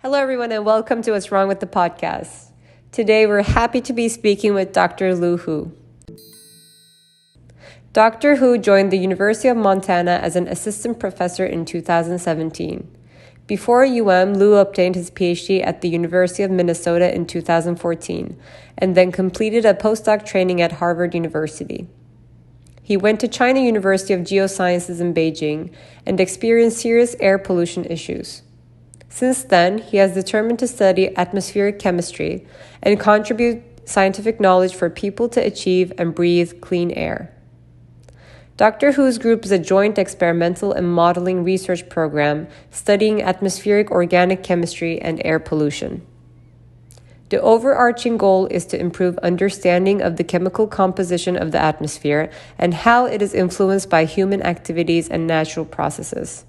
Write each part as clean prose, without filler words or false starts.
Hello, everyone, and welcome to What's Wrong with the Podcast. Today, we're happy to be speaking with Dr. Lu Hu. Dr. Hu joined the University of Montana as an assistant professor in 2017. Before Lu obtained his Ph.D. at the University of Minnesota in 2014, and then completed a postdoc training at Harvard University. He went to China University of Geosciences in Beijing and experienced serious air pollution issues. Since then, he has determined to study atmospheric chemistry and contribute scientific knowledge for people to achieve and breathe clean air. Dr. Hu's group is a joint experimental and modeling research program studying atmospheric organic chemistry and air pollution. The overarching goal is to improve understanding of the chemical composition of the atmosphere and how it is influenced by human activities and natural processes.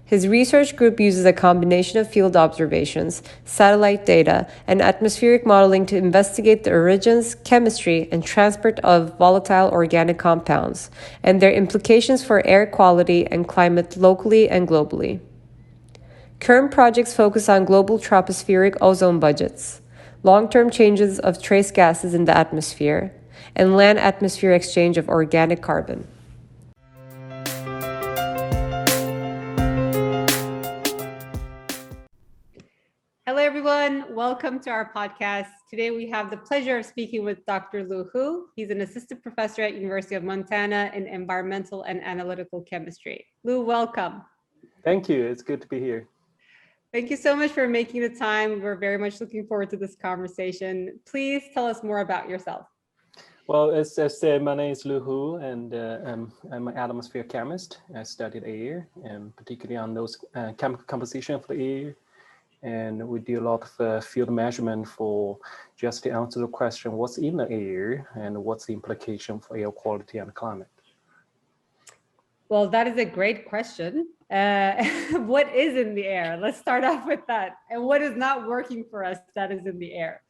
His research group uses a combination of field observations, satellite data, and atmospheric modeling to investigate the origins, chemistry, and transport of volatile organic compounds and their implications for air quality and climate locally and globally. Current projects focus on global tropospheric ozone budgets, long-term changes of trace gases in the atmosphere, and land-atmosphere exchange of organic carbon. Hello, everyone. Welcome to our podcast. Today, we have the pleasure of speaking with Dr. Lu Hu. He's an assistant professor at University of Montana in environmental and analytical chemistry. Lu, welcome. Thank you. It's good to be here. Thank you so much for making the time. We're very much looking forward to this conversation. Please tell us more about yourself. Well, as I said, my name is Lu Hu, and I'm an atmosphere chemist. I studied air, and particularly on those chemical composition of the air. And we do a lot of field measurement for just to answer the question, what's in the air and what's the implication for air quality and climate? Well, that is a great question. What is in the air? Let's start off with that. And what is not working for us that is in the air?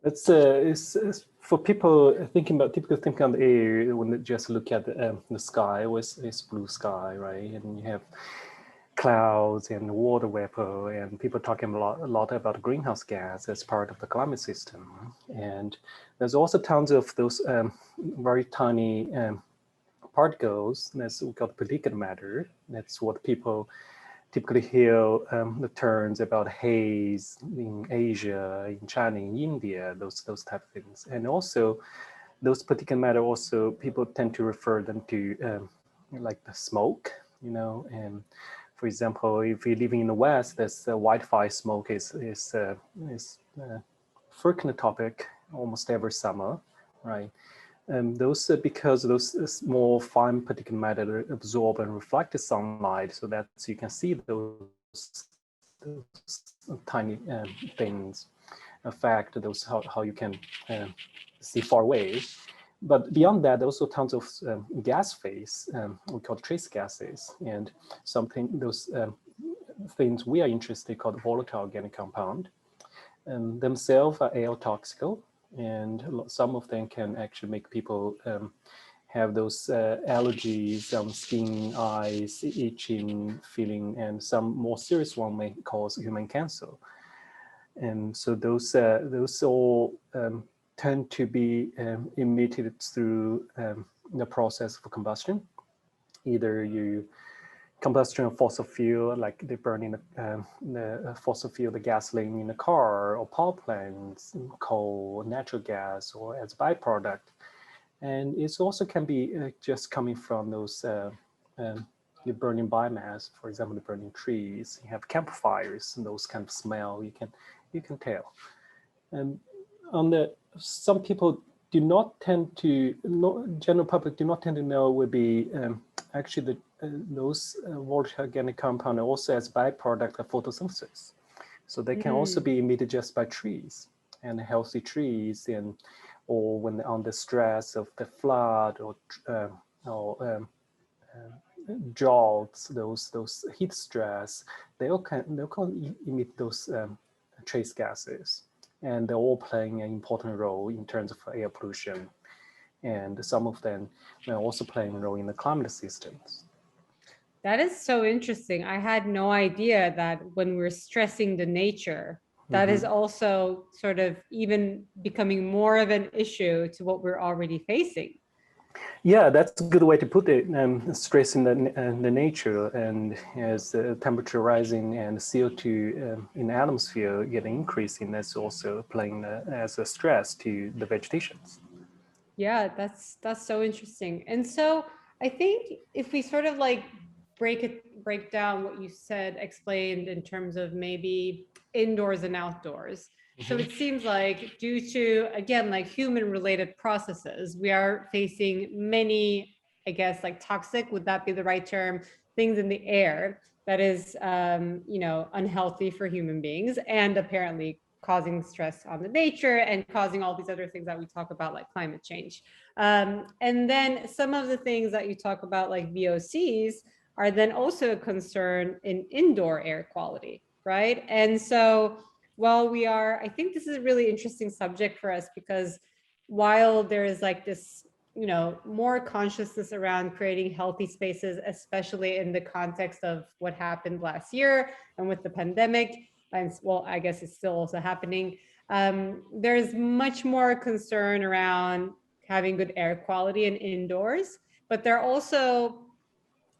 It's for people typically thinking on the air when they just look at the sky, it's blue sky, right? And you have clouds and water vapor, and people talking a lot about greenhouse gas as part of the climate system. And there's also tons of those very tiny particles. That's we call particulate matter. That's what people typically hear the terms about haze in Asia, in China, in India, those type of things. And also those particulate matter, also people tend to refer them to like the smoke, and for example, if you're living in the West, this wildfire smoke is frequent topic almost every summer, right? Those because those small fine particulate matter absorb and reflect the sunlight, so that you can see those tiny things affect those how you can see far away. But beyond that, also tons of gas phase, we call trace gases, and those things we are interested in called volatile organic compound. Themselves are air toxic, and some of them can actually make people have those allergies on skin, eyes, itching, feeling, and some more serious one may cause human cancer. And so those all tend to be emitted through the process of combustion. Either combustion of fossil fuel, like they burn in the fossil fuel, the gasoline in a car, or power plants, coal, natural gas, or as a byproduct. And it also can be just coming from those you're burning biomass, for example, burning trees. You have campfires, and those kind of smell you can tell. And some people do not tend to, general public do not tend to know would be actually those volatile organic compounds also as byproduct of photosynthesis. So they can also be emitted just by trees, and healthy trees, or when on the stress of the flood or droughts, those heat stress, they all can emit those trace gases. And they're all playing an important role in terms of air pollution. And some of them are also playing a role in the climate systems. That is so interesting. I had no idea that when we're stressing the nature, that is also sort of even becoming more of an issue to what we're already facing. Yeah, that's a good way to put it. Stress in the nature, and as temperature rising and CO2 in the atmosphere getting increasing, that's also playing as a stress to the vegetations. Yeah, that's so interesting. And so I think if we sort of like break down what you said, explained in terms of maybe indoors and outdoors. So it seems like due to, again, like human related processes, we are facing many, I guess, like toxic, would that be the right term, things in the air that is, unhealthy for human beings and apparently causing stress on the nature and causing all these other things that we talk about, like climate change. And then some of the things that you talk about, like VOCs, are then also a concern in indoor air quality, right? And so while I think this is a really interesting subject for us because while there is like this, more consciousness around creating healthy spaces, especially in the context of what happened last year and with the pandemic, and well, I guess it's still also happening. There's much more concern around having good air quality in indoors, but there are also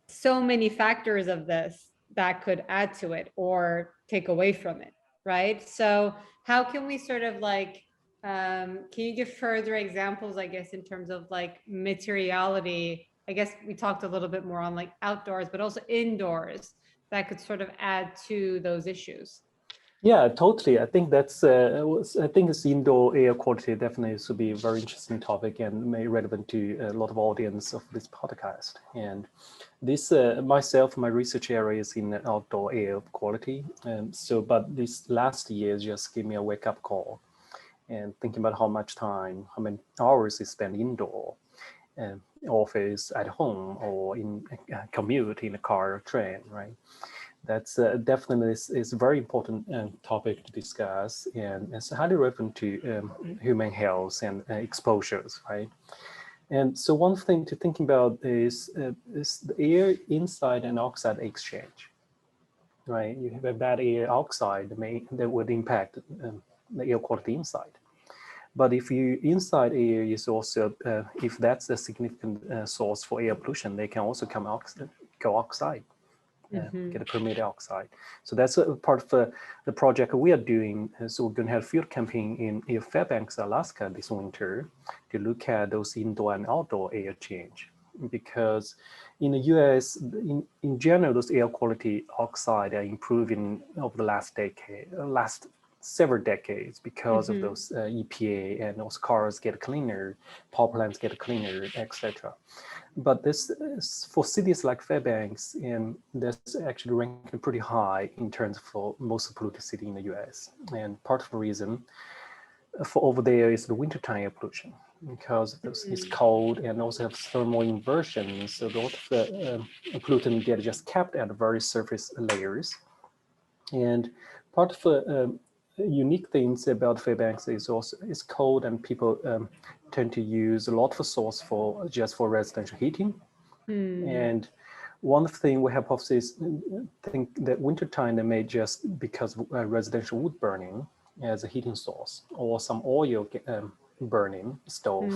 so many factors of this that could add to it or take away from it, right? So how can we sort of like, can you give further examples, I guess, in terms of like materiality? I guess we talked a little bit more on like outdoors, but also indoors that could sort of add to those issues. Yeah, totally. I think I think this indoor air quality definitely should be a very interesting topic and may relevant to a lot of audience of this podcast. And this myself, my research area is in outdoor air quality. But this last year just gave me a wake up call and thinking about how much time, how many hours is spent indoor, office, at home, or in commute in a car or train, right? That's definitely is a very important topic to discuss, and it's highly relevant to human health and exposures, right? And so one thing to think about is the air inside and outside exchange, right? You have a bad air outside that would impact the air quality inside. But if you inside air is also, if that's a significant source for air pollution, they can also go outside. Get a permitted oxide. So that's a part of the project we are doing. So we're going to have a field campaign in Fairbanks, Alaska this winter to look at those indoor and outdoor air change. Because in the US, in general, those air quality oxide are improving over the last several decades because of those EPA, and those cars get cleaner, power plants get cleaner, etc. But this is for cities like Fairbanks, and that's actually ranking pretty high in terms for most polluted city in the US. And part of the reason for over there is the wintertime air pollution, because it's cold and also have thermal inversion. So a lot of the pollutant get just kept at the very surface layers. And part of the unique things about Fairbanks is also it's cold, and people tend to use a lot of source for residential heating. And one thing we hypothesis think that wintertime they may just because of residential wood burning as a heating source, or some oil burning stove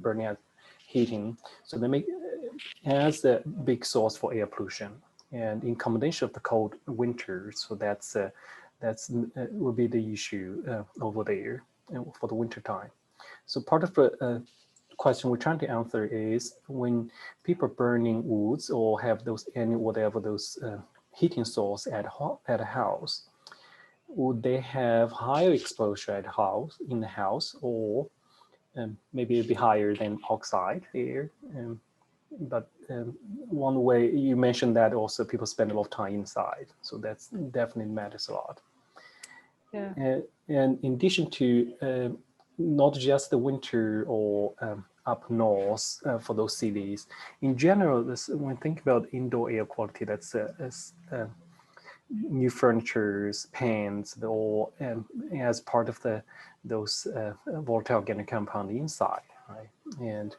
burning as heating. So they make as a big source for air pollution. And in combination of the cold winter, so that's will be the issue over there for the winter time. So part of the question we're trying to answer is when people are burning woods or have those heating source at a house, would they have higher exposure in the house, or maybe it'd be higher than outside air? But one way you mentioned that also people spend a lot of time inside, so that's definitely matters a lot. Yeah. And in addition to not just the winter or up north for those cities, in general, when think about indoor air quality, that's new furnitures, paints, all as part of those volatile organic compound inside, right? And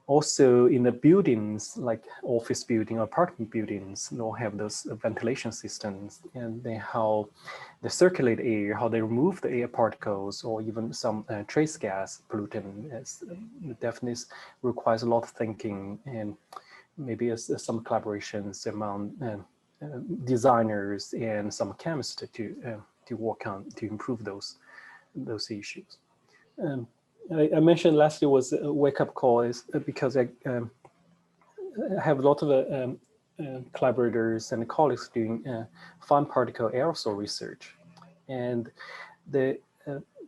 Also in the buildings, like office building or apartment buildings, they'll have those ventilation systems, and how they circulate air, how they remove the air particles, or even some trace gas pollutant. Definitely requires a lot of thinking, and maybe some collaborations among designers and some chemists to work on to improve those issues. I mentioned last year was a wake-up call is because I have a lot of collaborators and colleagues doing fine particle aerosol research, and they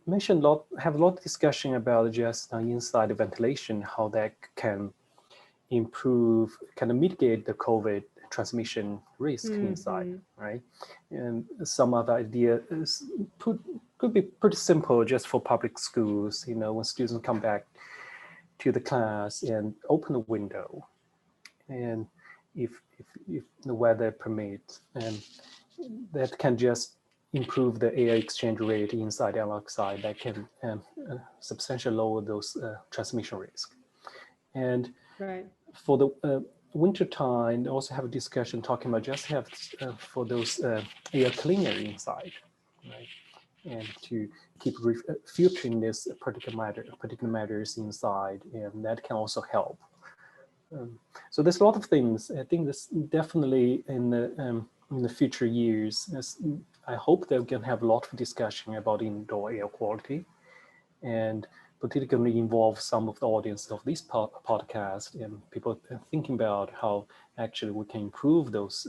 mentioned have a lot of discussion about just inside ventilation, how that can improve, kind of mitigate the COVID transmission risk inside, right? And some of the ideas could be pretty simple just for public schools, when students come back to the class and open the window, and if the weather permits, and that can just improve the air exchange rate inside and outside, that can substantially lower those transmission risk. And for the winter time, also have a discussion talking about just have for those air cleaner inside, right? And to keep filtering this particular matters inside, and that can also help. So there's a lot of things. I think this definitely in the future years, I hope that we can have a lot of discussion about indoor air quality, and particularly involve some of the audience of this podcast and people thinking about how actually we can improve those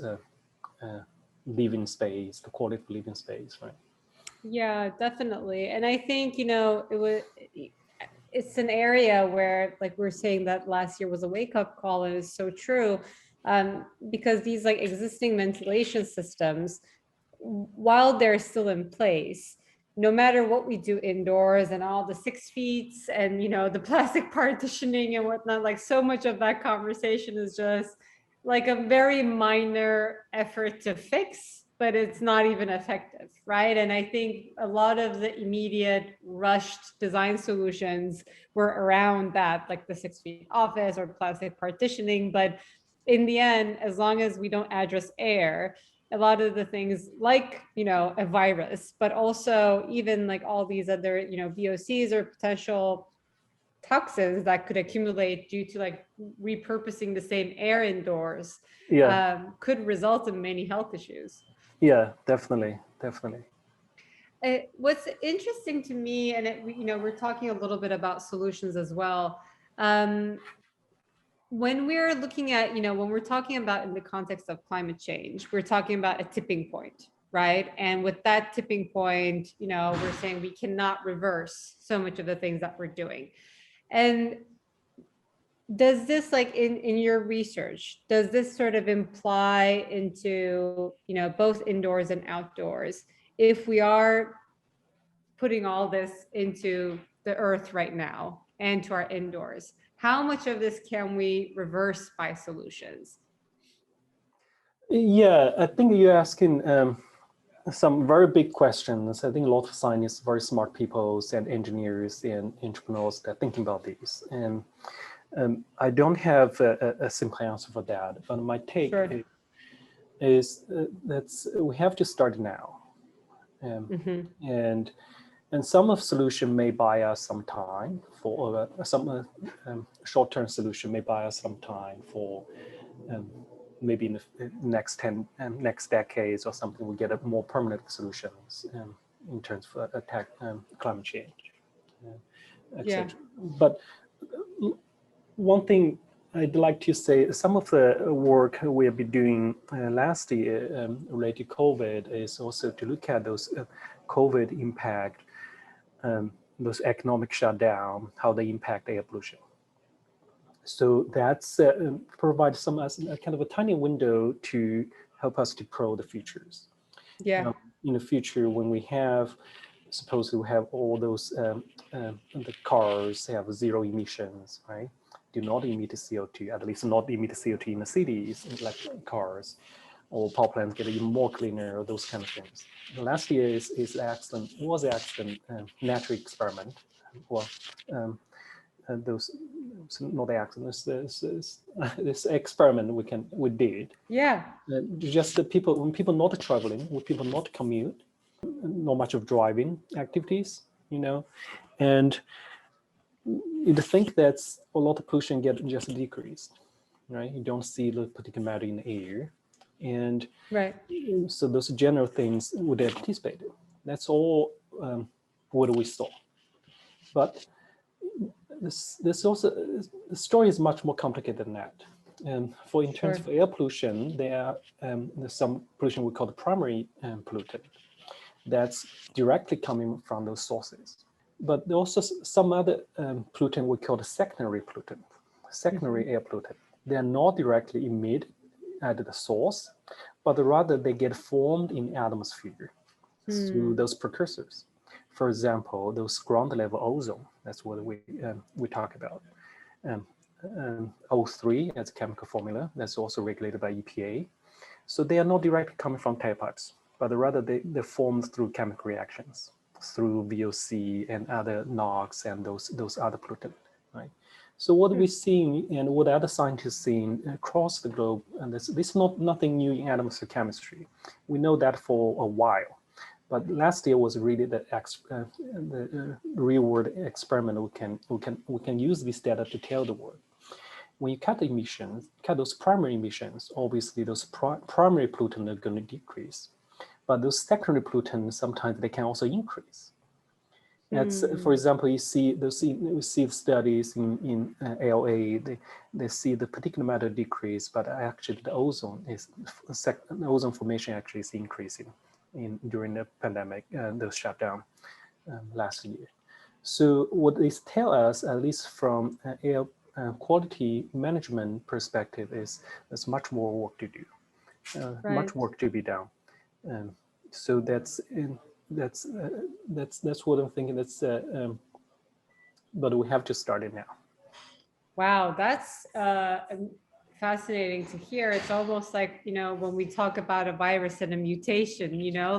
living space, the quality of living space, right? Yeah, definitely. And I think, it's an area where, like we were saying, that last year was a wake-up call, and it's so true, because these like existing ventilation systems, while they're still in place, no matter what we do indoors and all the 6 feet and the plastic partitioning and whatnot, like so much of that conversation is just like a very minor effort to fix, but it's not even effective, right? And I think a lot of the immediate rushed design solutions were around that, like the 6 feet office or plastic partitioning. But in the end, as long as we don't address air, a lot of the things like, a virus, but also even like all these other, VOCs or potential toxins that could accumulate due to like repurposing the same air indoors, could result in many health issues. Yeah, definitely. What's interesting to me, and we're talking a little bit about solutions as well. When we're looking at, when we're talking about in the context of climate change, we're talking about a tipping point, right? And with that tipping point, we're saying we cannot reverse so much of the things that we're doing. And does this, like in your research, does this sort of imply into, both indoors and outdoors, if we are putting all this into the earth right now and to our indoors, how much of this can we reverse by solutions? Yeah, I think you're asking some very big questions. I think a lot of scientists, very smart people and engineers and entrepreneurs that are thinking about these. And I don't have a simple answer for that, but my take is that we have to start now. And some of solution may buy us some time for some short-term solution may buy us some time for maybe in the next decades or something. We get a more permanent solutions in terms of attack climate change, etc. But one thing I'd like to say, some of the work we'll be doing last year related to COVID is also to look at those COVID impact, those economic shutdown, how they impact air pollution. So that's provides some kind of a tiny window to help us to pro the futures. Yeah. In the future, when we have, suppose we have all those the cars have zero emissions, right? Do not emit CO2, at least not emit CO2 in the cities, like cars, or power plants get even more cleaner, or those kind of things. Last year was an accident, natural experiment. Well, those not accidents, this experiment we did. Yeah. Just the people, when people not traveling, when people not commute, not much of driving activities, and you'd think that a lot of pollution get just decreased, right? You don't see the particulate matter in the air, and right. So those general things would anticipate it. That's all what we saw. But this also, the story is much more complicated than that. And in terms of air pollution, there's some pollution we call the primary pollutant that's directly coming from those sources. But there are also some other pollutant we call the secondary pollutant, secondary air pollutant. They are not directly emitted at the source, but rather they get formed in the atmosphere through those precursors. For example, those ground level ozone, that's what we talk about. O3 as a chemical formula, that's also regulated by EPA. So they are not directly coming from tailpipes, but rather they're formed through chemical reactions, through VOC and other NOx and those other pollutants, right? So what we're seeing and what other scientists seeing across the globe, and this is nothing new in atmospheric chemistry. We know that for a while, but last year was really the real world experiment. We can use this data to tell the world. When you cut emissions, cut those primary emissions, obviously those primary pollutants are going to decrease, but those secondary pollutants sometimes they can also increase. That's, for example, we see studies in LA. They see the particulate matter decrease, but actually the ozone formation actually is increasing during the pandemic and the shutdown last year. So what they tell us, at least from air quality management perspective, is there's much more work to do, much work to be done. So that's what I'm thinking. But we have to start it now. Wow, that's fascinating to hear. It's almost like, when we talk about a virus and a mutation,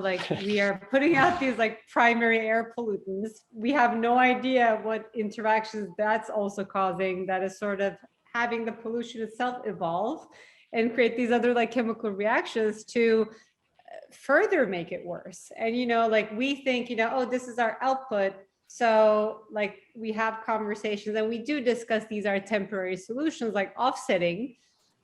like we are putting out these like primary air pollutants. We have no idea what interactions that's also causing, that is sort of having the pollution itself evolve and create these other like chemical reactions to further make it worse. And, like we think, oh, this is our output. So like we have conversations and we do discuss these are temporary solutions like offsetting,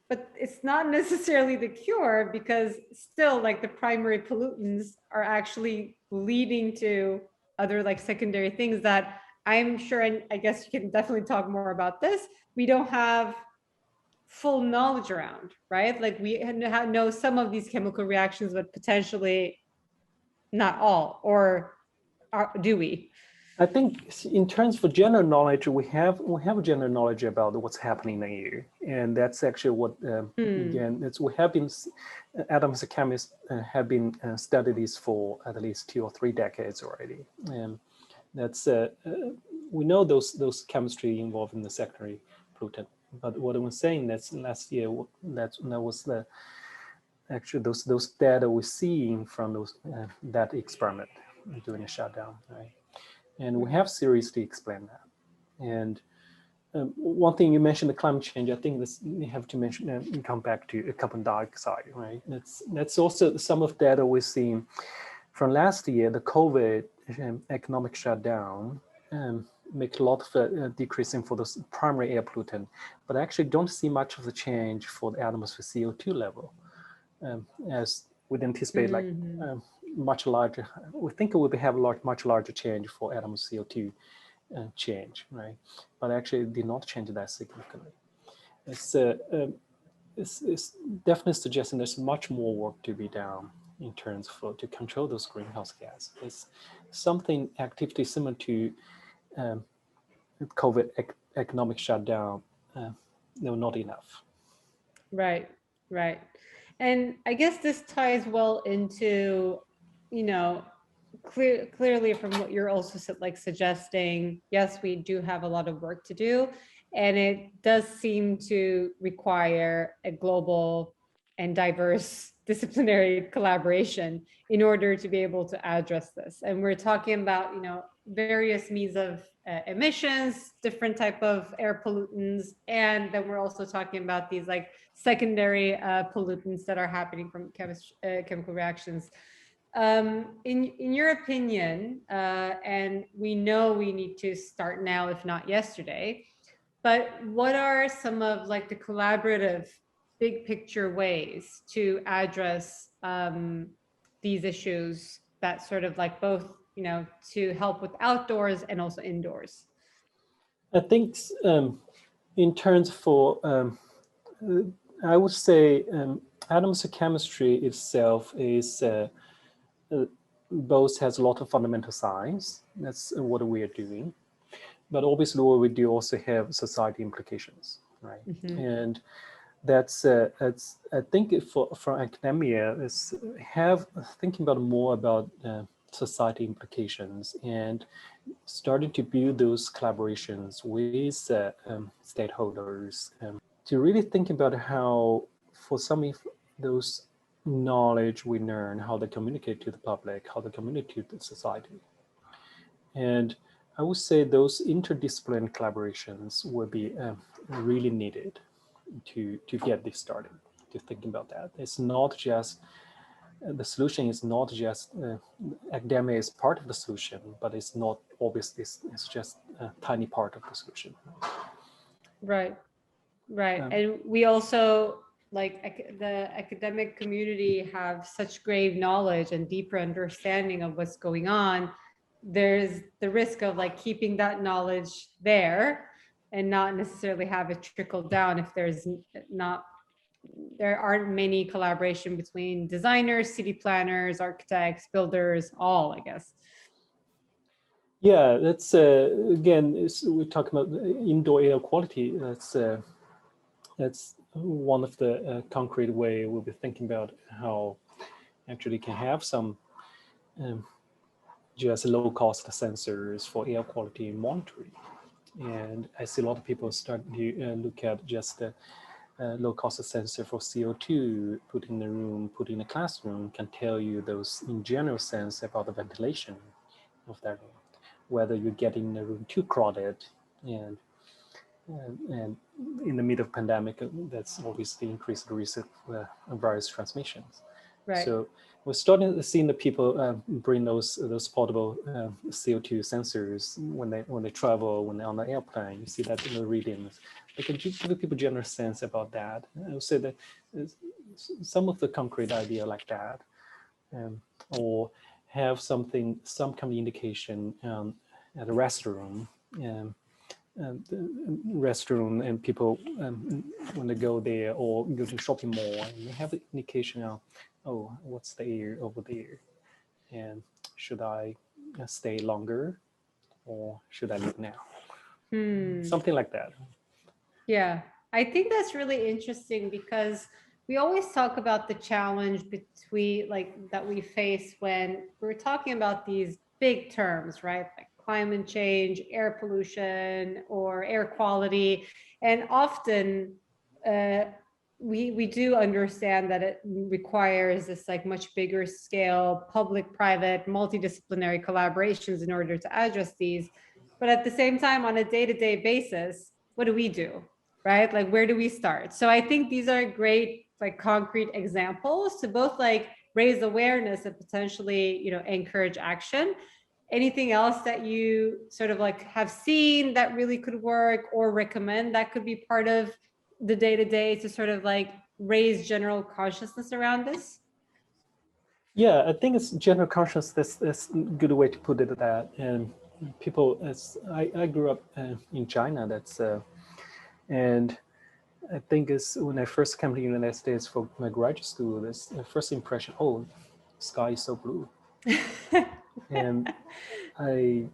but it's not necessarily the cure, because still like the primary pollutants are actually leading to other like secondary things that I'm sure, and I guess you can definitely talk more about this, we don't have full knowledge around, right? Like we know some of these chemical reactions, but potentially not all, or do we? I think in terms of general knowledge, we have general knowledge about what's happening in the air, and that's actually what again, we have been atmospheric chemists have been studying this for at least 2 or 3 decades already, and that's we know those chemistry involved in the secondary pollutant. But what I was saying, that's last year, that was actually those data we're seeing from that experiment during the shutdown, right? And we have seriously explained that. And one thing you mentioned, the climate change, I think we have to mention and come back to carbon dioxide, right? That's also some of the data we're seeing from last year. The COVID economic shutdown make a lot of decreasing for those primary air pollutant, but I actually don't see much of the change for the atmosphere CO2 level, as we'd anticipate like much larger. We think it will have much larger change for atmosphere CO2 change, right? But actually it did not change that significantly. It's definitely suggesting there's much more work to be done in terms of to control those greenhouse gas. It's something activity similar to COVID economic shutdown, no, not enough. Right. And I guess this ties well into, clearly from what you're also suggesting, yes, we do have a lot of work to do. And it does seem to require a global and diverse disciplinary collaboration in order to be able to address this. And we're talking about, various means of emissions, different type of air pollutants, and then we're also talking about these like secondary pollutants that are happening from chemical reactions. In your opinion, and we know we need to start now, if not yesterday, but what are some of like the collaborative big picture ways to address these issues that sort of like both, to help with outdoors and also indoors? I think in terms for, I would say atoms chemistry itself is both has a lot of fundamental science. That's what we are doing. But obviously what we do also have society implications, right? Mm-hmm. And that's I think for academia is thinking about more about society implications and starting to build those collaborations with stakeholders to really think about how for some of those knowledge we learn, how they communicate to the public, how they communicate to the society. And I would say those interdisciplinary collaborations will be really needed to get this started, to think about that. It's not just, the solution is not just, academia is part of the solution, but it's not obviously, it's just a tiny part of the solution. Right. And we also, like the academic community, have such grave knowledge and deeper understanding of what's going on. There's the risk of like keeping that knowledge there and not necessarily have it trickle down if there aren't many collaboration between designers, city planners, architects, builders, all, I guess. Yeah, that's again, we're talking about indoor air quality. That's one of the concrete way we'll be thinking about how actually can have some just low-cost sensors for air quality monitoring. And I see a lot of people start to look at just the low-cost sensor for CO2, put in the room, put in a classroom, can tell you those in general sense about the ventilation of that room, whether you're getting the room too crowded, and in the middle of pandemic, that's obviously increased the risk of virus transmissions. Right. So we're starting to see the people bring those portable CO2 sensors when they travel, when they're on the airplane. You see that in the readings. They can give people general sense about that. I would say that some of the concrete idea like that, or have some kind of indication at a restroom. Restroom and people when they go there or go to shopping mall, and you have the indication of, oh, what's the air over there, and should I stay longer or should I leave now? Something like that. Yeah, I think that's really interesting because we always talk about the challenge between that we face when we're talking about these big terms, right? Like climate change, air pollution, or air quality. And often we do understand that it requires this like much bigger scale, public-private, multidisciplinary collaborations in order to address these. But at the same time, on a day-to-day basis, what do we do? Right? Like, where do we start? So I think these are great, like concrete examples to both like raise awareness and potentially, encourage action. Anything else that you sort of like have seen that really could work or recommend that could be part of the day-to-day to sort of like raise general consciousness around this? Yeah, I think it's general consciousness. That's a good way to put it. That and people, as I grew up in China. That's and I think it's when I first came to the United States for my graduate school, this the first impression, oh, sky is so blue. And it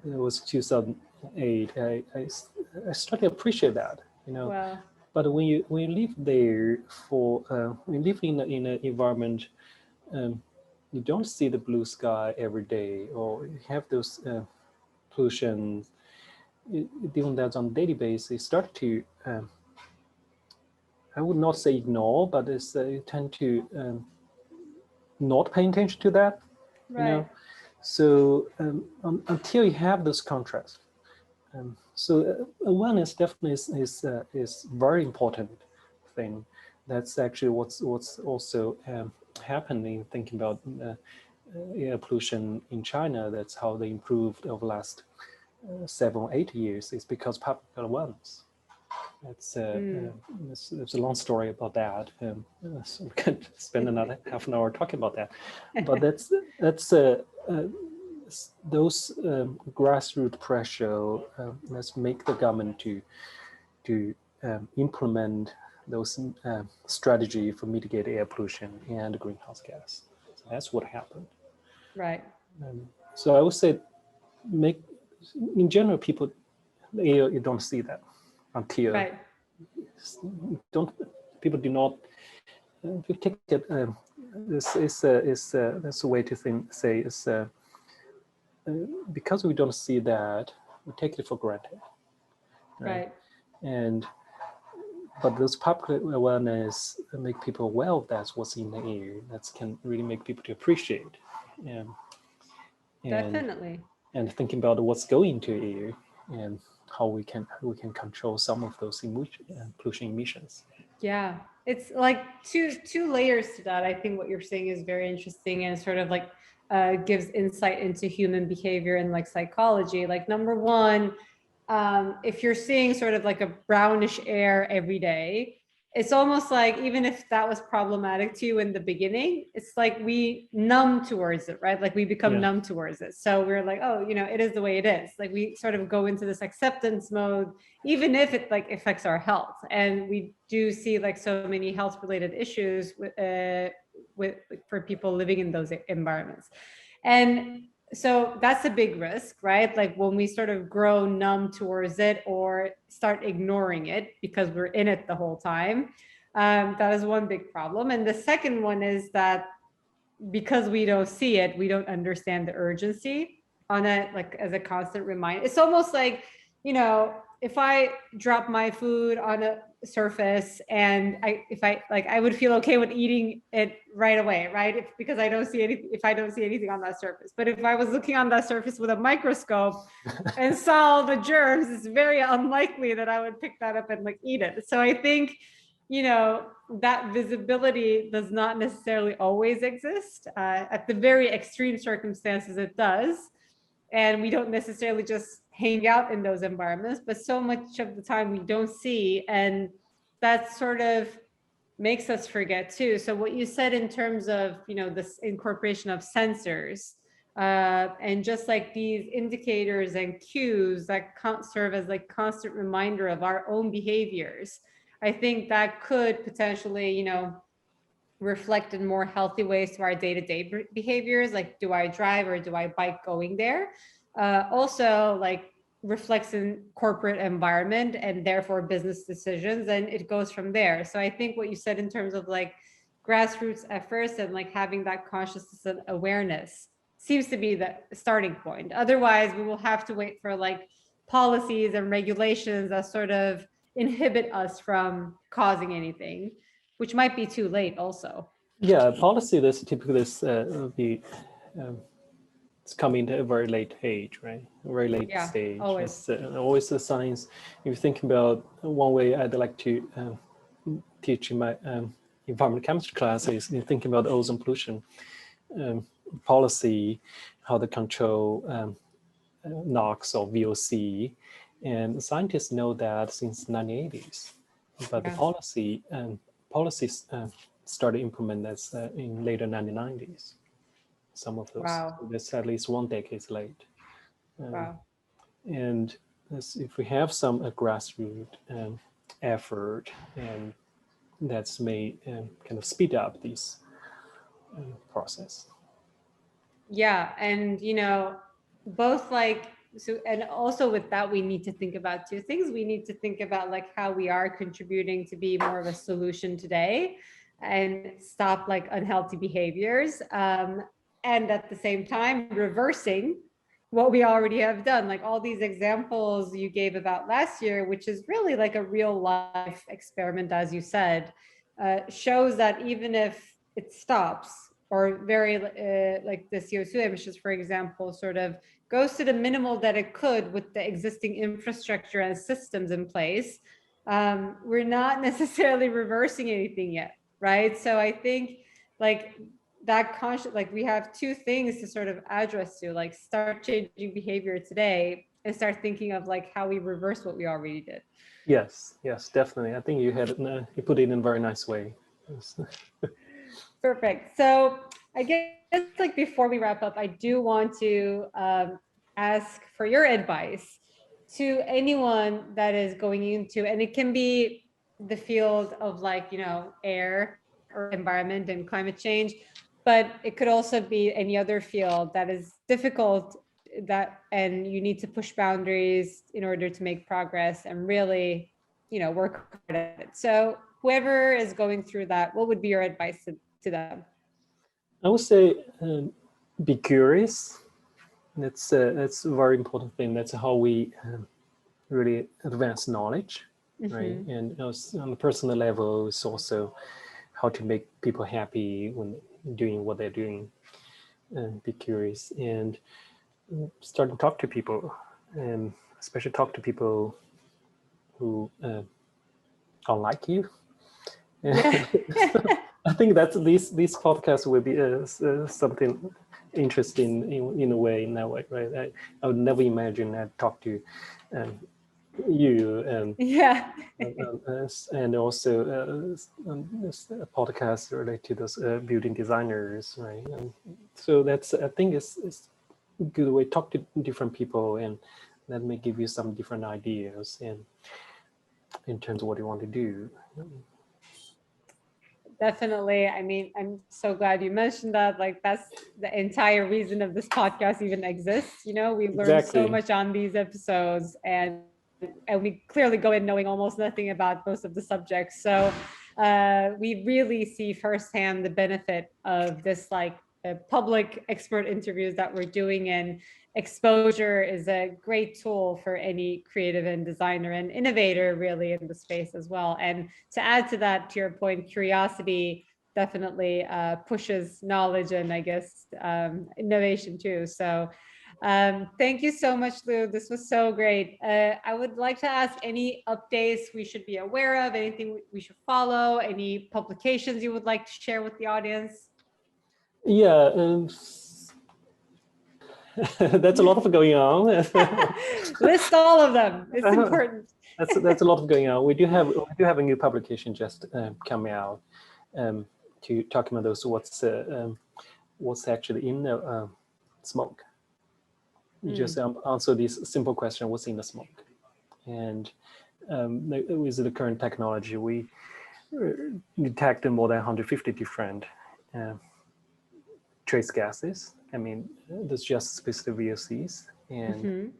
was 2008. I started to appreciate that, Wow. But when you live there when you live in an environment, you don't see the blue sky every day, or you have those pollution. Doing that on a daily basis, you start to I would not say ignore, but you tend to not pay attention to that, Right. So until you have those contrasts, so awareness definitely is very important thing. That's actually what's also happening. Thinking about air pollution in China, that's how they improved over the last 7 or 8 years. Is because public awareness. There's a long story about that. So we could spend another half an hour talking about that. But that's those grassroots pressure. Let's make the government to implement those strategy for mitigate air pollution and greenhouse gas. So that's what happened. Right. So I would say, make in general people you don't see that until Right. People do not. If you take it, this is that's a way to say is because we don't see that, we take it for granted, right? And but those public awareness make people aware of that's what's in the air. That can really make people to appreciate, Definitely. And thinking about what's going to air and how we can control some of those pollution emissions. Yeah, it's like two layers to that. I think what you're saying is very interesting and sort of like gives insight into human behavior and like psychology. Like number one, if you're seeing sort of like a brownish air every day, it's almost like even if that was problematic to you in the beginning, it's like we numb towards it, right? Like we become numb towards it. So we're like, oh, it is the way it is. Like we sort of go into this acceptance mode, even if it like affects our health. And we do see like so many health related issues with for people living in those environments. And so that's a big risk, right? Like when we sort of grow numb towards it or start ignoring it because we're in it the whole time. That is one big problem. And the second one is that because we don't see it, we don't understand the urgency on it, like as a constant reminder. It's almost like, if I drop my food on a surface and I would feel okay with eating it right away, right? Because I don't see anything on that surface. But if I was looking on that surface with a microscope and saw the germs, it's very unlikely that I would pick that up and like eat it. So I think, that visibility does not necessarily always exist. At the very extreme circumstances, it does. And we don't necessarily just hang out in those environments, but so much of the time we don't see. And that sort of makes us forget too. So what you said in terms of, this incorporation of sensors, and just like these indicators and cues that serve as like constant reminder of our own behaviors, I think that could potentially, reflect in more healthy ways to our day-to-day behaviors. Like, do I drive or do I bike going there? Also, like reflects in corporate environment and therefore business decisions, and it goes from there. So I think what you said in terms of like grassroots efforts and like having that consciousness and awareness seems to be the starting point. Otherwise, we will have to wait for like policies and regulations that sort of inhibit us from causing anything, which might be too late also. Yeah, policy that's typically it's coming to a very late age, right? A very late stage. Always. It's always the science. If you think about one way I'd like to teach in my environmental chemistry class is thinking about ozone pollution policy, how to control NOx or VOC. And scientists know that since 1980s, but the policies started implement that in later 1990s. Some of those, that's at least 1 decade late. And if we have some grassroots effort, and that's may kind of speed up this process. Yeah, and both like so, and also with that, we need to think about two things. We need to think about like how we are contributing to be more of a solution today and stop like unhealthy behaviors. And at the same time, reversing what we already have done. Like all these examples you gave about last year, which is really like a real life experiment, as you said, shows that even if it stops or very like the CO2 emissions, for example, sort of goes to the minimal that it could with the existing infrastructure and systems in place, we're not necessarily reversing anything yet, right? So I think like that like we have two things to sort of address to, like start changing behavior today and start thinking of like how we reverse what we already did. Yes, definitely. I think you put it in a very nice way. Perfect. So I guess like before we wrap up, I do want to ask for your advice to anyone that is going into, and it can be the field of like, air or environment and climate change, but it could also be any other field that is difficult, and you need to push boundaries in order to make progress and really, work hard at it. So whoever is going through that, what would be your advice to them? I would say be curious. That's a very important thing. That's how we really advance knowledge, right? And on a personal level, it's also how to make people happy when doing what they're doing. Be curious and start to talk to people, and especially talk to people who don't like you. Yeah. I think that these podcasts will be something interesting in a way, right? I would never imagine I'd talk to you and Yeah. and also a podcast related to those building designers, right? And so I think it's a good way to talk to different people, and that may give you some different ideas and in terms of what you want to do. Definitely. I mean, I'm so glad you mentioned that. Like, that's the entire reason of this podcast even exists. We learn so much on these episodes, and we clearly go in knowing almost nothing about most of the subjects. So we really see firsthand the benefit of this, like public expert interviews that we're doing, and exposure is a great tool for any creative and designer and innovator really in the space as well. And to add to that, to your point, curiosity definitely pushes knowledge and I guess innovation too. So thank you so much, Lou. This was so great. I would like to ask any updates we should be aware of, anything we should follow, any publications you would like to share with the audience? Yeah, that's a lot of going on. List all of them. It's important. That's a lot of going on. We do have a new publication just coming out to talk about those what's actually in the smoke. You just answer this simple question: what's in the smoke? And with the current technology, we detected more than 150 different trace gases. I mean, there's just specific VOCs, and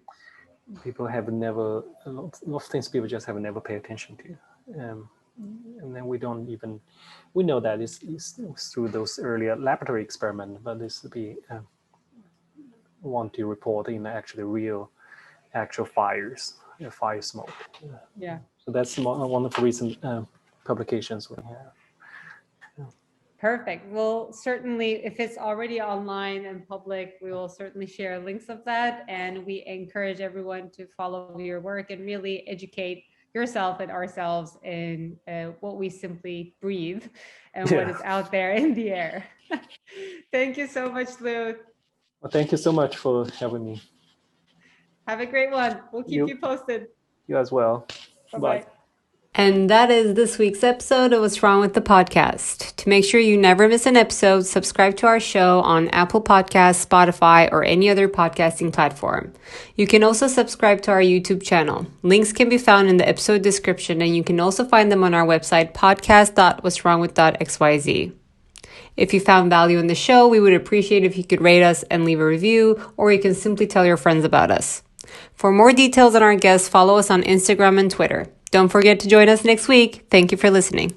people have never, a lot of things people just have never paid attention to. And then we know that it's through those earlier laboratory experiments, but this would be want to report in actual fire smoke. Yeah. So that's one of the recent publications we have. Perfect. Well, certainly, if it's already online and public, we will certainly share links of that. And we encourage everyone to follow your work and really educate yourself and ourselves in what we simply breathe and what is out there in the air. Thank you so much, Lou. Well, thank you so much for having me. Have a great one. We'll keep you posted. You as well. Bye. And that is this week's episode of What's Wrong with the Podcast. To make sure you never miss an episode, subscribe to our show on Apple Podcasts, Spotify, or any other podcasting platform. You can also subscribe to our YouTube channel. Links can be found in the episode description, and you can also find them on our website, podcast.what'swrongwith.xyz. If you found value in the show, we would appreciate if you could rate us and leave a review, or you can simply tell your friends about us. For more details on our guests, follow us on Instagram and Twitter. Don't forget to join us next week. Thank you for listening.